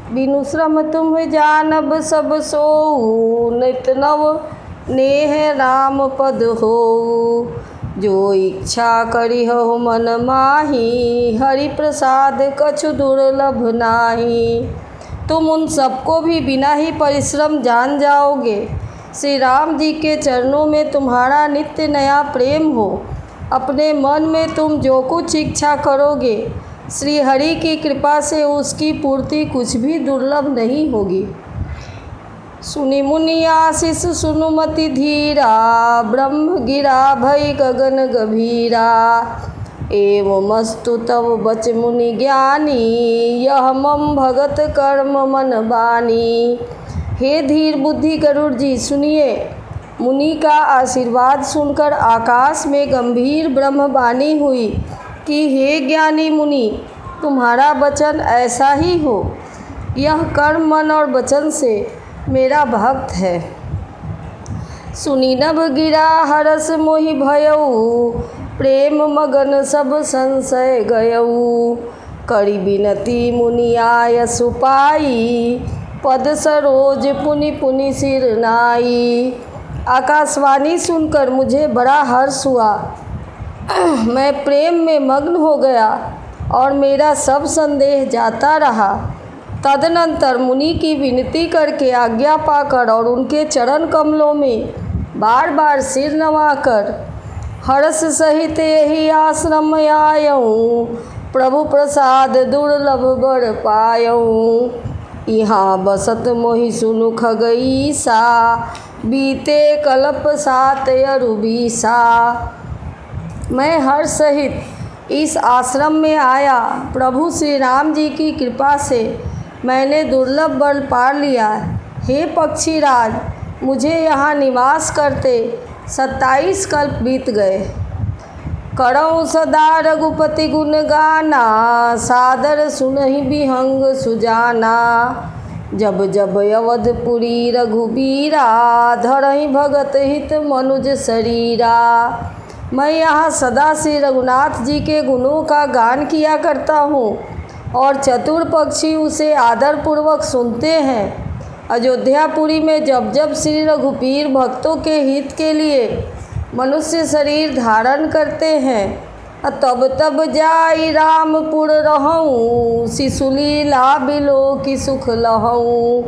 बिनु श्रम तुम जानब सब सोऊ, नित नव नेह राम पद हो। जो इच्छा करी हो मन माही, हरि प्रसाद कछु दुर्लभ नाही। तुम उन सबको भी बिना ही परिश्रम जान जाओगे। श्री राम जी के चरणों में तुम्हारा नित्य नया प्रेम हो। अपने मन में तुम जो कुछ इच्छा करोगे, श्री हरि की कृपा से उसकी पूर्ति कुछ भी दुर्लभ नहीं होगी। सुनि मुनि आशीष सुनुमति धीरा, ब्रह्म गिरा भई गगन गभीरा। एवमस्तु तव बच मुनि ज्ञानी, यह मम भगत कर्म मन बानी। हे धीर बुद्धि गरुड़ जी, सुनिए। मुनि का आशीर्वाद सुनकर आकाश में गंभीर ब्रह्मवाणी हुई कि हे ज्ञानी मुनि, तुम्हारा वचन ऐसा ही हो। यह कर्म मन और वचन से मेरा भक्त है। सुनी नभ गिरा हरस मोहि भयऊ, प्रेम मगन सब संशय गयऊ। करी बिनती मुनि आय सुपाई, पद सरोज पुनि पुनि सिर नाई। आकाशवाणी सुनकर मुझे बड़ा हर्ष हुआ। मैं प्रेम में मग्न हो गया और मेरा सब संदेह जाता रहा। तदनंतर मुनि की विनती करके आज्ञा पाकर और उनके चरण कमलों में बार बार सिर नवाकर हर्ष सहित यही आश्रम आयऊँ। प्रभु प्रसाद दुर्लभ बर पायऊँ। यहाँ बसत मोहि सुनु खगईसा, बीते कल्प सात अरुबीसा। मैं हर्ष सहित इस आश्रम में आया। प्रभु श्री राम जी की कृपा से मैंने दुर्लभ बल पा लिया। हे पक्षीराज, मुझे यहाँ निवास करते 27 कल्प बीत गए। करऊँ सदा रघुपति गुण गाना, सादर सुनहि बिहंग सुजाना। जब जब अवधपुरी रघुबीरा, धरहि भगत हित मनुज शरीरा। मैं यहाँ सदा श्री रघुनाथ जी के गुणों का गान किया करता हूँ और चतुर पक्षी उसे आदरपूर्वक सुनते हैं। अयोध्यापुरी में जब जब श्री रघुपीर भक्तों के हित के लिए मनुष्य शरीर धारण करते हैं, तब तब जाई रामपुर रहऊँ। शिशुलीला बिलो की सुख लहऊँ।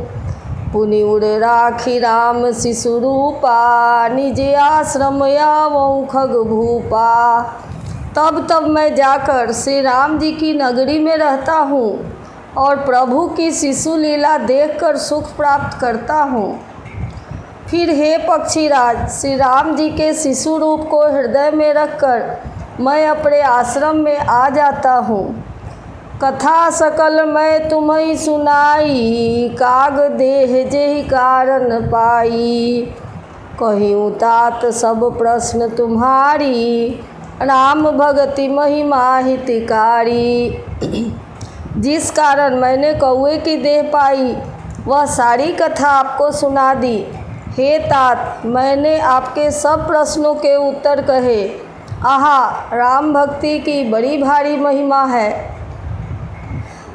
पुनि उड़ राखी राम शिशु रूपा, निज आश्रम आवऊँ खग भूपा। तब मैं जाकर श्री राम जी की नगरी में रहता हूँ और प्रभु की शिशु लीला देखकर सुख प्राप्त करता हूँ। फिर हे पक्षीराज, श्री राम जी के शिशु रूप को हृदय में रखकर मैं अपने आश्रम में आ जाता हूँ। कथा सकल मैं तुम्हें सुनाई, काग देह जेहि कारण पाई। कहियूँ तात सब प्रश्न तुम्हारी, राम भगति महिमा हितकारी। जिस कारण मैंने कौए की देह पाई, वह सारी कथा आपको सुना दी। हे तात, मैंने आपके सब प्रश्नों के उत्तर कहे। आहा, राम भक्ति की बड़ी भारी महिमा है।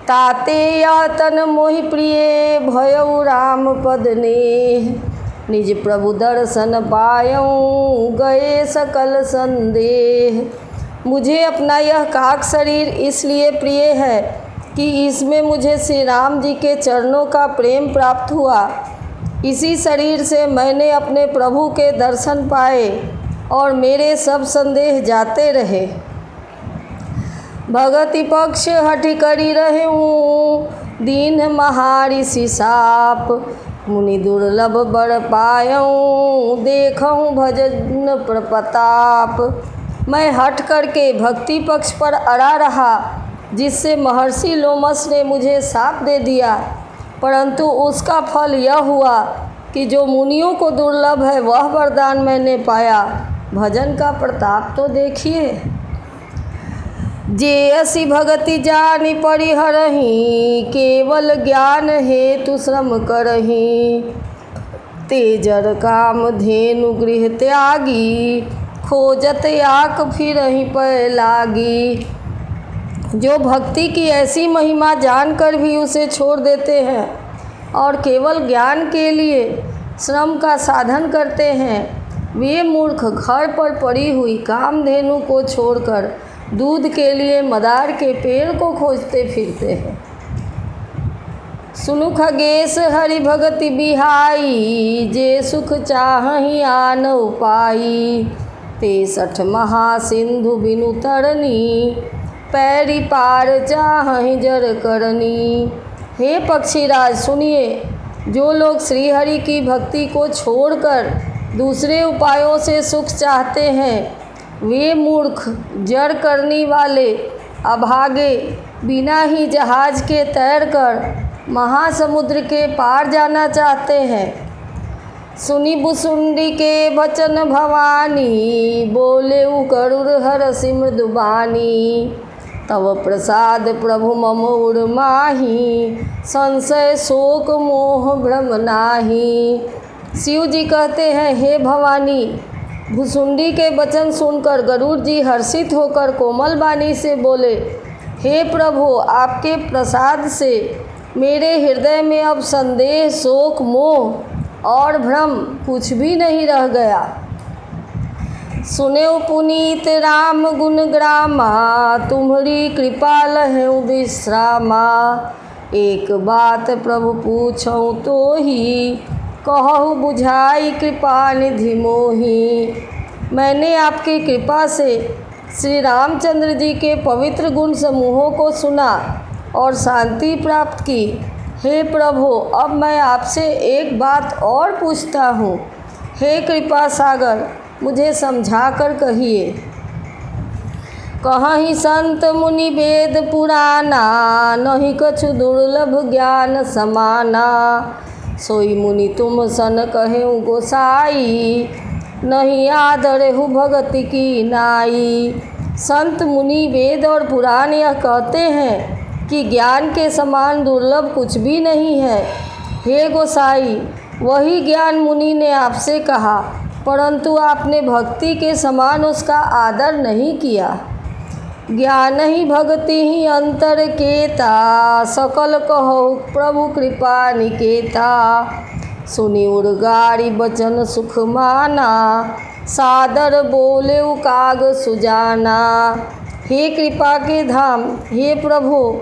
ताते या तन मोहि प्रिय, भयऊ राम पद नेह। निज प्रभु दर्शन पायऊँ, गए सकल संदेह। मुझे अपना यह काक शरीर इसलिए प्रिय है कि इसमें मुझे श्री राम जी के चरणों का प्रेम प्राप्त हुआ। इसी शरीर से मैंने अपने प्रभु के दर्शन पाए और मेरे सब संदेह जाते रहे। भगति पक्ष हठि करी रहूँ, दीन महाऋषि साप। मुनि दुर्लभ बर पायऊँ, देखऊँ भजन प्रताप। मैं हट करके भक्ति पक्ष पर अड़ा रहा, जिससे महर्षि लोमस ने मुझे शाप दे दिया। परंतु उसका फल यह हुआ कि जो मुनियों को दुर्लभ है वह वरदान मैंने पाया। भजन का प्रताप तो देखिए। जे असी भगति जानि परिहरहि, केवल ज्ञान हेतु श्रम करहि। तेजर काम धेनु गृह त्यागी, खोजत आक फिरहि पै लागी। जो भक्ति की ऐसी महिमा जानकर भी उसे छोड़ देते हैं और केवल ज्ञान के लिए श्रम का साधन करते हैं, वे मूर्ख घर पर पड़ी हुई कामधेनु को छोड़कर दूध के लिए मदार के पेड़ को खोजते फिरते हैं। सुनु खगेश हरि भगति बिहाई, जे सुख चाहि आन उपाई। 63 महासिंधु बिनु तरनी, पैरी पार चाहि जर करनी। हे पक्षीराज सुनिए, जो लोग श्रीहरि की भक्ति को छोड़कर दूसरे उपायों से सुख चाहते हैं, वे मूर्ख, जड़ करनी वाले, अभागे, बिना ही जहाज के तैरकर महासमुद्र के पार जाना चाहते हैं। सुनी भुसुंडी के बचन भवानी, बोले करुर हरसि मृदुबानी। तव प्रसाद प्रभु मम उर माही, संशय शोक मोह भ्रम नाही। शिव जी कहते हैं, हे भवानी, भुसुंडी के वचन सुनकर गरुड़ जी हर्षित होकर कोमल वाणी से बोले, हे प्रभु, आपके प्रसाद से मेरे हृदय में अब संदेह, शोक, मोह और भ्रम कुछ भी नहीं रह गया। सुने पुनीत राम गुण ग्रामा, तुम्हारी कृपा लहु विश्रामा। एक बात प्रभु पूछऊँ तो ही, कहु बुझाई कृपा निधि मोही। मैंने आपकी कृपा से श्री रामचंद्र जी के पवित्र गुण समूहों को सुना और शांति प्राप्त की। हे प्रभु, अब मैं आपसे एक बात और पूछता हूँ। हे कृपा सागर, मुझे समझा कर कहिए। कहीं संत मुनि वेद पुराना, नहीं कछु दुर्लभ ज्ञान समाना। सोई मुनि तुम सन कहेऊ गोसाई, नहीं आदरेहु भगति की नाई। संत मुनि वेद और पुराण यह कहते हैं कि ज्ञान के समान दुर्लभ कुछ भी नहीं है। हे गोसाई, वही ज्ञान मुनि ने आपसे कहा, परंतु आपने भक्ति के समान उसका आदर नहीं किया। ज्ञान ही भक्ति ही अंतर केता, सकल कहो प्रभु कृपा निकेता। सुनी उर्गारी बचन सुख माना, सादर बोले काग सुजाना। हे कृपा के धाम, हे प्रभु,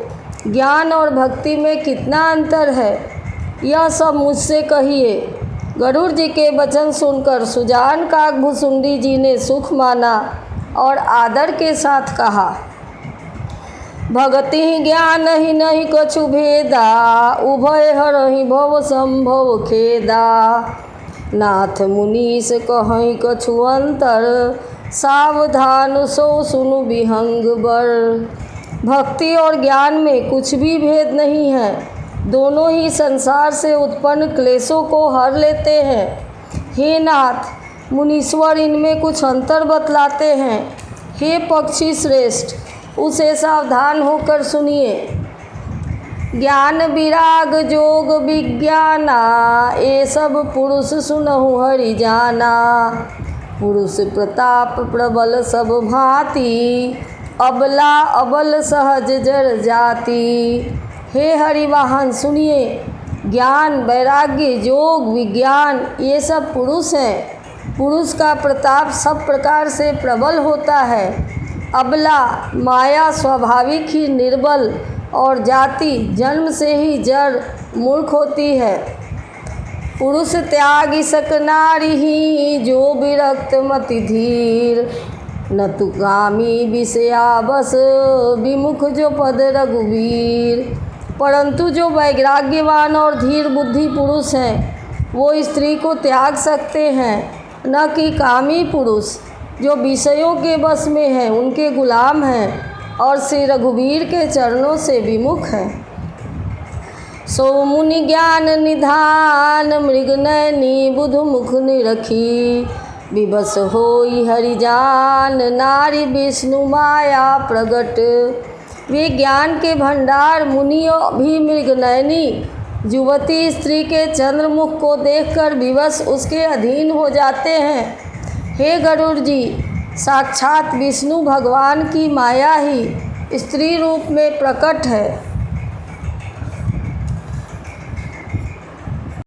ज्ञान और भक्ति में कितना अंतर है, यह सब मुझसे कहिए। गरुड़ जी के वचन सुनकर सुजान काग भुसुंडी जी ने सुख माना और आदर के साथ कहा, भगति ही ज्ञान ही नहीं कछु भेदा, उभय हरहि भव संभव खेदा। नाथ मुनीस कहीं कछु अंतर, सावधान सो सुनु विहंग बर। भक्ति और ज्ञान में कुछ भी भेद नहीं है, दोनों ही संसार से उत्पन्न क्लेशों को हर लेते हैं। हे नाथ, मुनीश्वर इनमें कुछ अंतर बतलाते हैं। हे पक्षी श्रेष्ठ, उसे सावधान होकर सुनिए। ज्ञान विराग जोग विज्ञाना, ये सब पुरुष सुनहु हरि जाना। पुरुष प्रताप प्रबल सब भांति, अबला अबल सहज जर जाति। हे हरिवाहन सुनिए, ज्ञान, वैराग्य, योग, विज्ञान ये सब पुरुष हैं। पुरुष का प्रताप सब प्रकार से प्रबल होता है। अबला माया स्वाभाविक ही निर्बल और जाति जन्म से ही जड़ मूर्ख होती है। पुरुष त्याग सक नारी ही, जो विरक्त मति धीर। न तु कामी विषया बस, विमुख जो पद रघुवीर। परंतु जो वैराग्यवान और धीर बुद्धि पुरुष हैं, वो स्त्री को त्याग सकते हैं, न कि कामी पुरुष जो विषयों के बस में हैं, उनके गुलाम हैं और श्री रघुवीर के चरणों से विमुख हैं। सो मुनि ज्ञान निधान, मृग नयनी बुधु मुख निरखी। विवश होई हरिजान, नारी विष्णु माया प्रगट। वे ज्ञान के भंडार मुनि भी मृगनयनी युवती स्त्री के चंद्रमुख को देखकर विवश उसके अधीन हो जाते हैं। हे गरुड़ जी, साक्षात विष्णु भगवान की माया ही स्त्री रूप में प्रकट है।